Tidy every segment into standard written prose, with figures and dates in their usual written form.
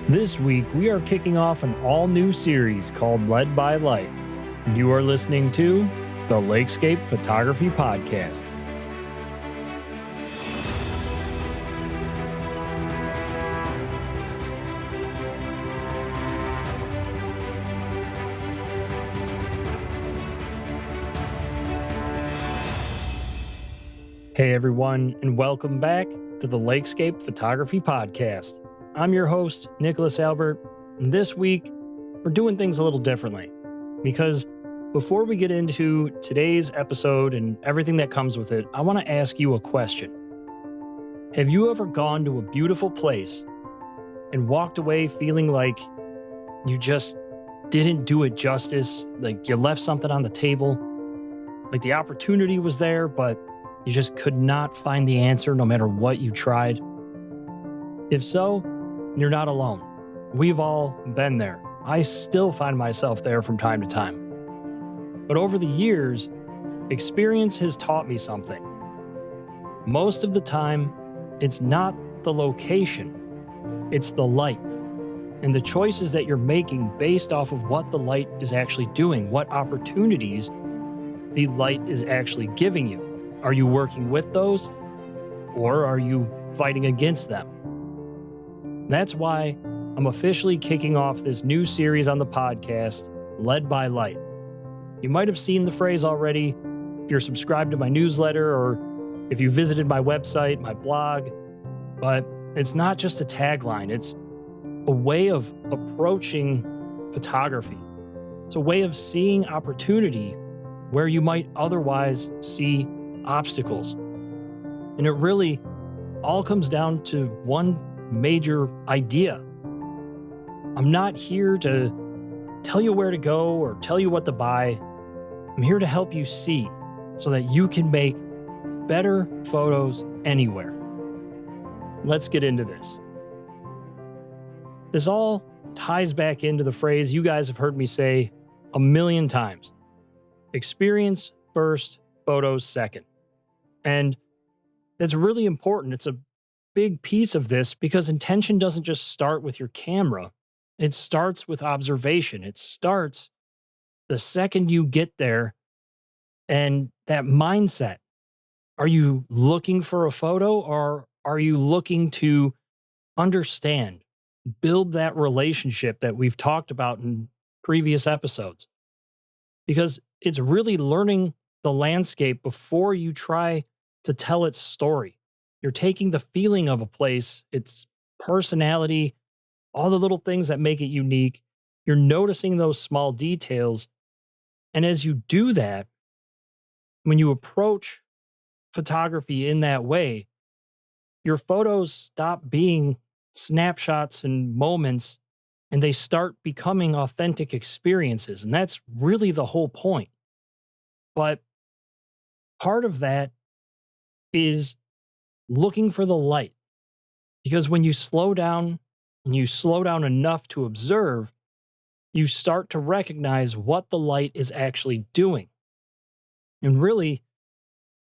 This week, we are kicking off an all-new series called Led by Light. You are listening to the Lakescape Photography Podcast. Hey everyone, and welcome back to the Lakescape Photography Podcast. I'm your host, Nicholas Albert, and this week, we're doing things a little differently. Because before we get into today's episode and everything that comes with it, I want to ask you a question. Have you ever gone to a beautiful place and walked away feeling like you just didn't do it justice, like you left something on the table, like the opportunity was there, but you just could not find the answer no matter what you tried? If so, you're not alone. We've all been there. I still find myself there from time to time. But over the years, experience has taught me something. Most of the time, it's not the location, it's the light and the choices that you're making based off of what the light is actually doing, what opportunities the light is actually giving you. Are you working with those, or are you fighting against them? That's why I'm officially kicking off this new series on the podcast, Led by Light. You might have seen the phrase already if you're subscribed to my newsletter or if you visited my website, my blog, but it's not just a tagline. It's a way of approaching photography. It's a way of seeing opportunity where you might otherwise see obstacles. And it really all comes down to one major idea. I'm not here to tell you where to go or tell you what to buy. I'm here to help you see so that you can make better photos anywhere. Let's get into this. This all ties back into the phrase you guys have heard me say a million times. Experience first, photos second. And that's really important. It's a big piece of this because intention doesn't just start with your camera. It starts with observation. It starts the second you get there and that mindset. Are you looking for a photo, or are you looking to understand, build that relationship that we've talked about in previous episodes? Because it's really learning the landscape before you try to tell its story. You're taking the feeling of a place, its personality, all the little things that make it unique. You're noticing those small details. And as you do that, when you approach photography in that way, your photos stop being snapshots and moments, and they start becoming authentic experiences. And that's really the whole point. But part of that is looking for the light. Because when you slow down, and you slow down enough to observe, you start to recognize what the light is actually doing. And really,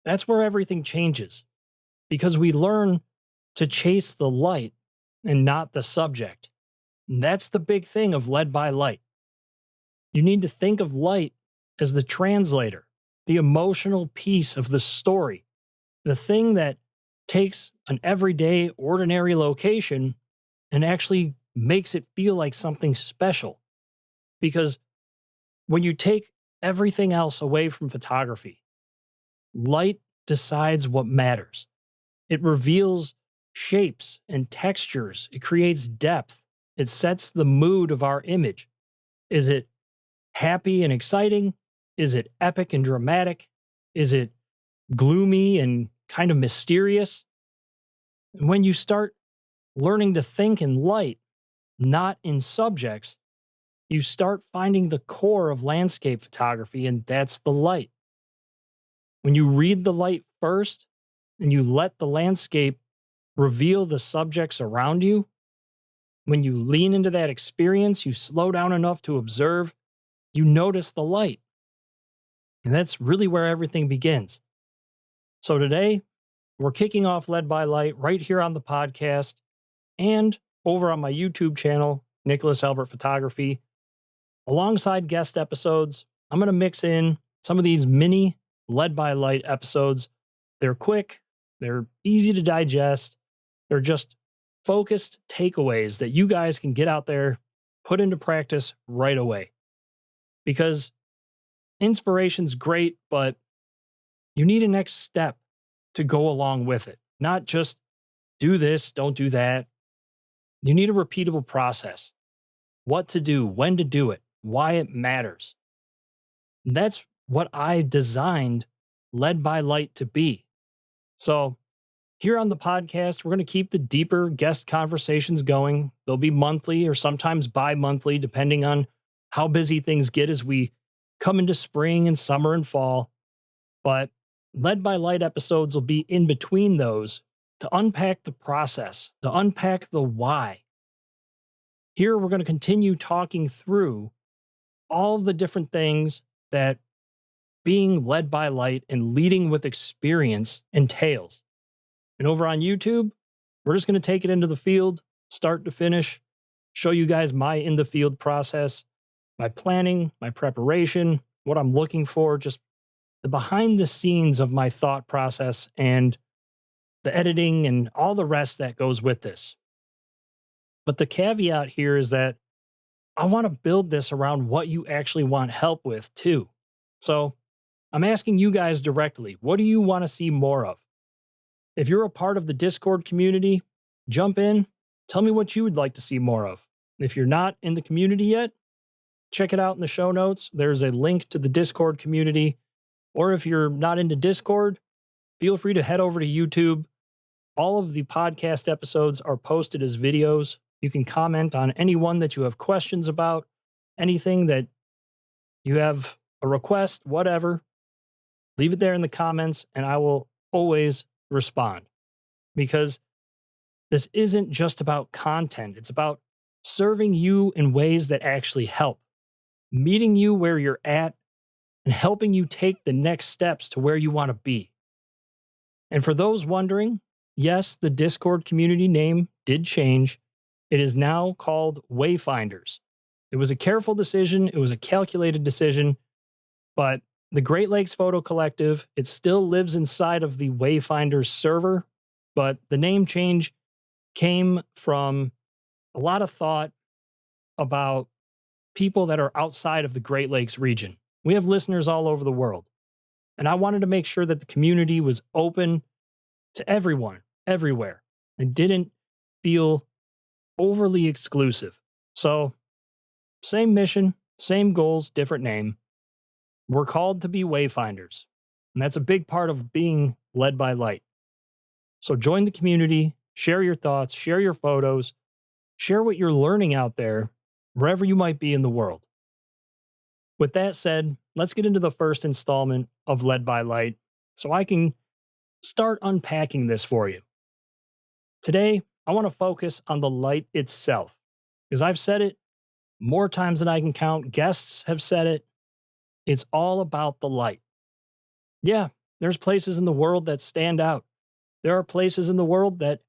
that's where everything changes. Because we learn to chase the light and not the subject. And that's the big thing of Led by Light. You need to think of light as the translator, the emotional piece of the story, the thing that takes an everyday, ordinary location and actually makes it feel like something special. Because when you take everything else away from photography, light decides what matters. It reveals shapes and textures. It creates depth. It sets the mood of our image. Is it happy and exciting? Is it epic and dramatic? Is it gloomy and kind of mysterious? And when you start learning to think in light, not in subjects, you start finding the core of landscape photography, and that's the light. When you read the light first and you let the landscape reveal the subjects around you, when you lean into that experience, you slow down enough to observe, you notice the light. And that's really where everything begins. So today, we're kicking off Led by Light right here on the podcast. And over on my YouTube channel, Nicholas Albert Photography. Alongside guest episodes, I'm going to mix in some of these mini Led by Light episodes. They're quick, they're easy to digest, they're just focused takeaways that you guys can get out there, put into practice right away. Because inspiration's great, but you need a next step to go along with it. Not just do this, don't do that. You need a repeatable process. What to do, when to do it, why it matters. That's what I designed Led by Light to be. So, here on the podcast, we're going to keep the deeper guest conversations going. They'll be monthly or sometimes bi-monthly, depending on how busy things get as we come into spring and summer and fall. But Led by Light episodes will be in between those to unpack the process, to unpack the why. Here, we're going to continue talking through all of the different things that being led by light and leading with experience entails. And over on YouTube, we're just going to take it into the field, start to finish, show you guys my in the field process, my planning, my preparation, what I'm looking for, just the behind the scenes of my thought process and the editing and all the rest that goes with this. But the caveat here is that I want to build this around what you actually want help with too. So I'm asking you guys directly, what do you want to see more of? If you're a part of the Discord community, jump in, tell me what you would like to see more of. If you're not in the community yet, check it out in the show notes. There's a link to the Discord community. Or if you're not into Discord, feel free to head over to YouTube. All of the podcast episodes are posted as videos. You can comment on any one that you have questions about, anything that you have a request, whatever. Leave it there in the comments, and I will always respond. Because this isn't just about content, it's about serving you in ways that actually help, meeting you where you're at, and helping you take the next steps to where you want to be. And for those wondering, yes, the Discord community name did change. It is now called Wayfinders. It was a careful decision, it was a calculated decision, but the Great Lakes Photo Collective, it still lives inside of the Wayfinders server, but the name change came from a lot of thought about people that are outside of the Great Lakes region. We have listeners all over the world, and I wanted to make sure that the community was open to everyone, everywhere, and didn't feel overly exclusive. So, same mission, same goals, different name. We're called to be wayfinders, and that's a big part of being led by light. So join the community, share your thoughts, share your photos, share what you're learning out there, wherever you might be in the world. With that said, let's get into the first installment of Led by Light so I can start unpacking this for you. Today, I want to focus on the light itself, because I've said it more times than I can count. Guests have said it. It's all about the light. Yeah, there's places in the world that stand out. There are places in the world that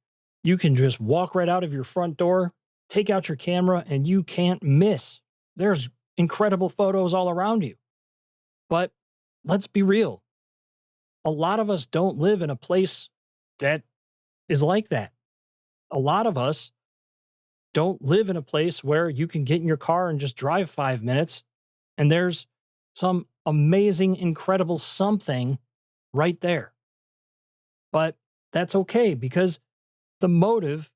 you can just walk right out of your front door, take out your camera, and you can't miss. There's incredible photos all around you. But let's be real. A lot of us don't live in a place that is like that. A lot of us don't live in a place where you can get in your car and just drive 5 minutes and there's some amazing, incredible something right there. But that's okay, because the motive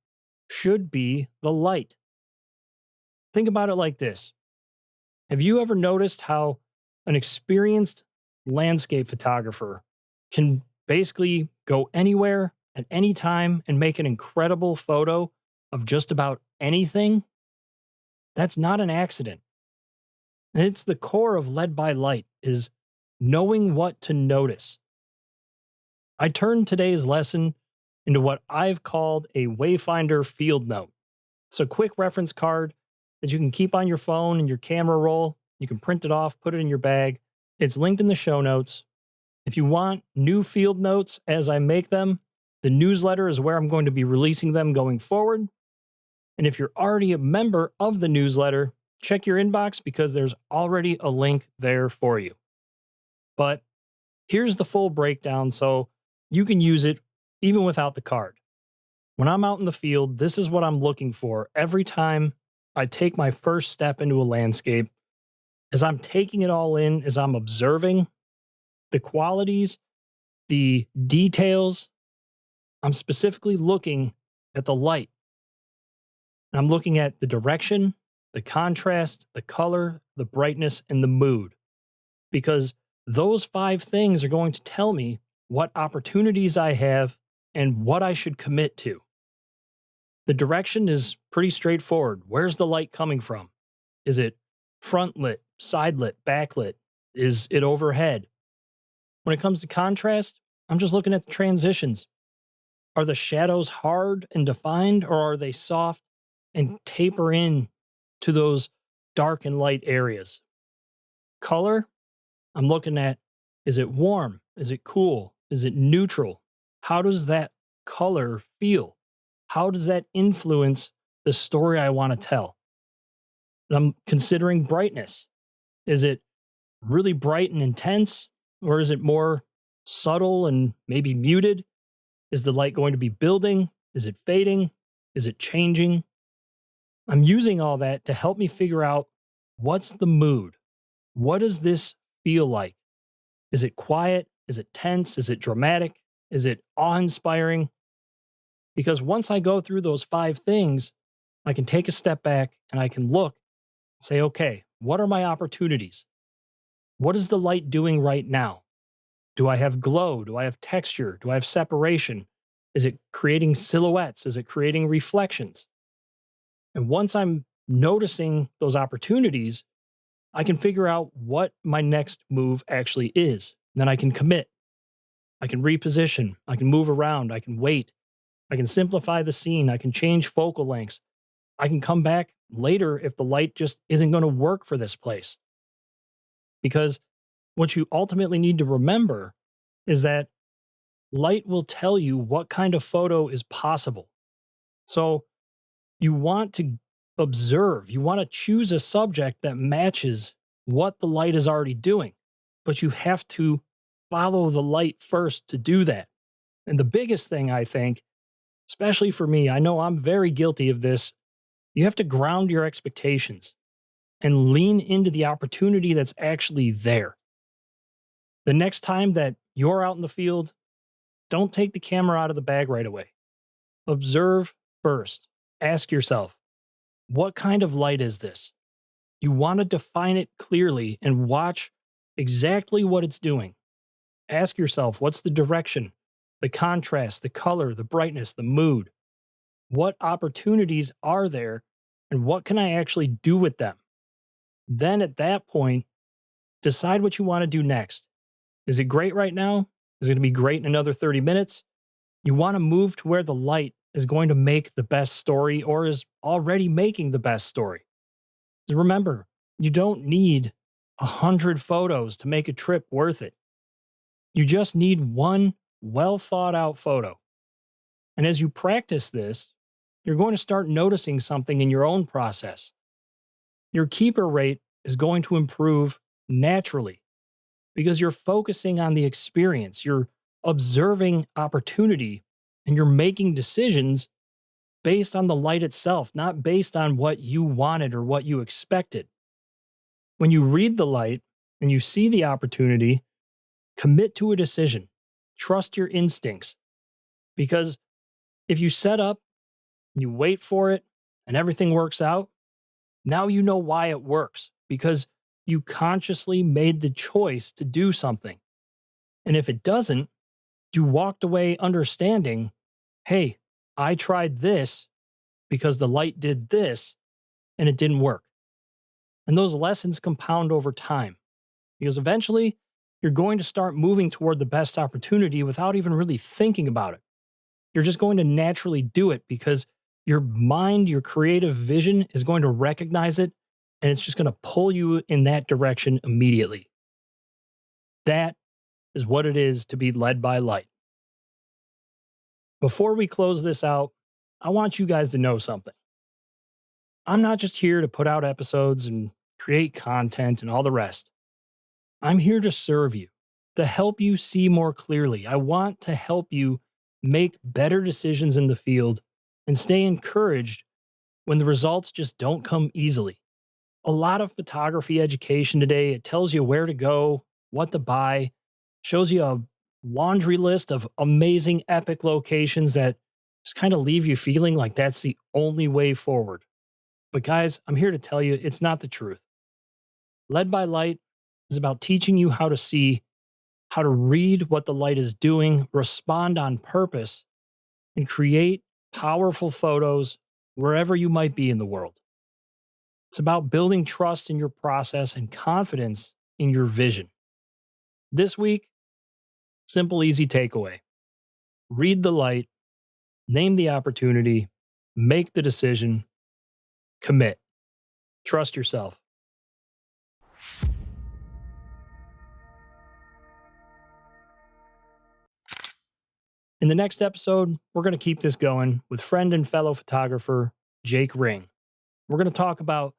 should be the light. Think about it like this. Have you ever noticed how an experienced landscape photographer can basically go anywhere at any time and make an incredible photo of just about anything? That's not an accident. And it's the core of Led by Light, is knowing what to notice. I turned today's lesson into what I've called a Wayfinder field note. It's a quick reference card that you can keep on your phone and your camera roll. You can print it off, put it in your bag. It's linked in the show notes. If you want new field notes as I make them, the newsletter is where I'm going to be releasing them going forward. And if you're already a member of the newsletter, check your inbox because there's already a link there for you. But here's the full breakdown so you can use it even without the card. When I'm out in the field, this is what I'm looking for every time I take my first step into a landscape. As I'm taking it all in, as I'm observing the qualities, the details, I'm specifically looking at the light. I'm looking at the direction, the contrast, the color, the brightness, and the mood. Because those five things are going to tell me what opportunities I have and what I should commit to. The direction is pretty straightforward. Where's the light coming from? Is it front lit, side lit, backlit? Is it overhead? When it comes to contrast, I'm just looking at the transitions. Are the shadows hard and defined, or are they soft and taper in to those dark and light areas? Color, I'm looking at, is it warm? Is it cool? Is it neutral? How does that color feel? How does that influence the story I want to tell? And I'm considering brightness. Is it really bright and intense, or is it more subtle and maybe muted? Is the light going to be building? Is it fading? Is it changing? I'm using all that to help me figure out what's the mood? What does this feel like? Is it quiet? Is it tense? Is it dramatic? Is it awe inspiring? Because once I go through those five things, I can take a step back and I can look and say, okay, what are my opportunities? What is the light doing right now? Do I have glow? Do I have texture? Do I have separation? Is it creating silhouettes? Is it creating reflections? And once I'm noticing those opportunities, I can figure out what my next move actually is. Then I can commit. I can reposition. I can move around. I can wait. I can simplify the scene. I can change focal lengths. I can come back later if the light just isn't going to work for this place. Because what you ultimately need to remember is that light will tell you what kind of photo is possible. So you want to observe, you want to choose a subject that matches what the light is already doing, but you have to follow the light first to do that. And the biggest thing I think, especially for me, I know I'm very guilty of this, you have to ground your expectations and lean into the opportunity that's actually there. The next time that you're out in the field, don't take the camera out of the bag right away. Observe first. Ask yourself, what kind of light is this? You want to define it clearly and watch exactly what it's doing. Ask yourself, what's the direction, the contrast, the color, the brightness, the mood? What opportunities are there and what can I actually do with them? Then at that point, decide what you want to do next. Is it great right now? Is it going to be great in another 30 minutes? You want to move to where the light is going to make the best story or is already making the best story. Remember, you don't need 100 photos to make a trip worth it. You just need one well thought out photo. And as you practice this, you're going to start noticing something in your own process. Your keeper rate is going to improve naturally because you're focusing on the experience, you're observing opportunity, and you're making decisions based on the light itself, not based on what you wanted or what you expected. When you read the light and you see the opportunity, commit to a decision. Trust your instincts. Because if you set up, you wait for it, and everything works out, now you know why it works because you consciously made the choice to do something. And if it doesn't, you walked away understanding, hey, I tried this because the light did this and it didn't work. And those lessons compound over time because eventually you're going to start moving toward the best opportunity without even really thinking about it. You're just going to naturally do it because your mind, your creative vision is going to recognize it and it's just going to pull you in that direction immediately. That is what it is to be led by light. Before we close this out, I want you guys to know something. I'm not just here to put out episodes and create content and all the rest. I'm here to serve you, to help you see more clearly. I want to help you make better decisions in the field and stay encouraged when the results just don't come easily. A lot of photography education today, it tells you where to go, what to buy, shows you a laundry list of amazing epic locations that just kind of leave you feeling like that's the only way forward. But guys, I'm here to tell you it's not the truth. Led by Light is about teaching you how to see, how to read what the light is doing, respond on purpose, and create powerful photos wherever you might be in the world. It's about building trust in your process and confidence in your vision. This week, simple, easy takeaway: read the light, name the opportunity, make the decision, commit, trust yourself. In the next episode, we're going to keep this going with friend and fellow photographer Jake Ring. We're going to talk about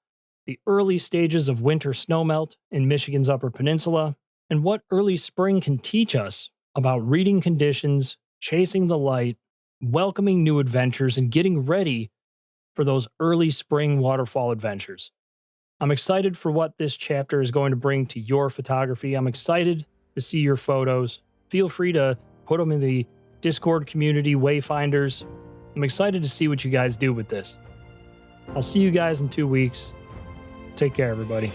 the early stages of winter snowmelt in Michigan's Upper Peninsula and what early spring can teach us about reading conditions, chasing the light, welcoming new adventures, and getting ready for those early spring waterfall adventures. I'm excited for what this chapter is going to bring to your photography. I'm excited to see your photos. Feel free to put them in the Discord community, Wayfinders. I'm excited to see what you guys do with this. I'll see you guys in 2 weeks. Take care, everybody.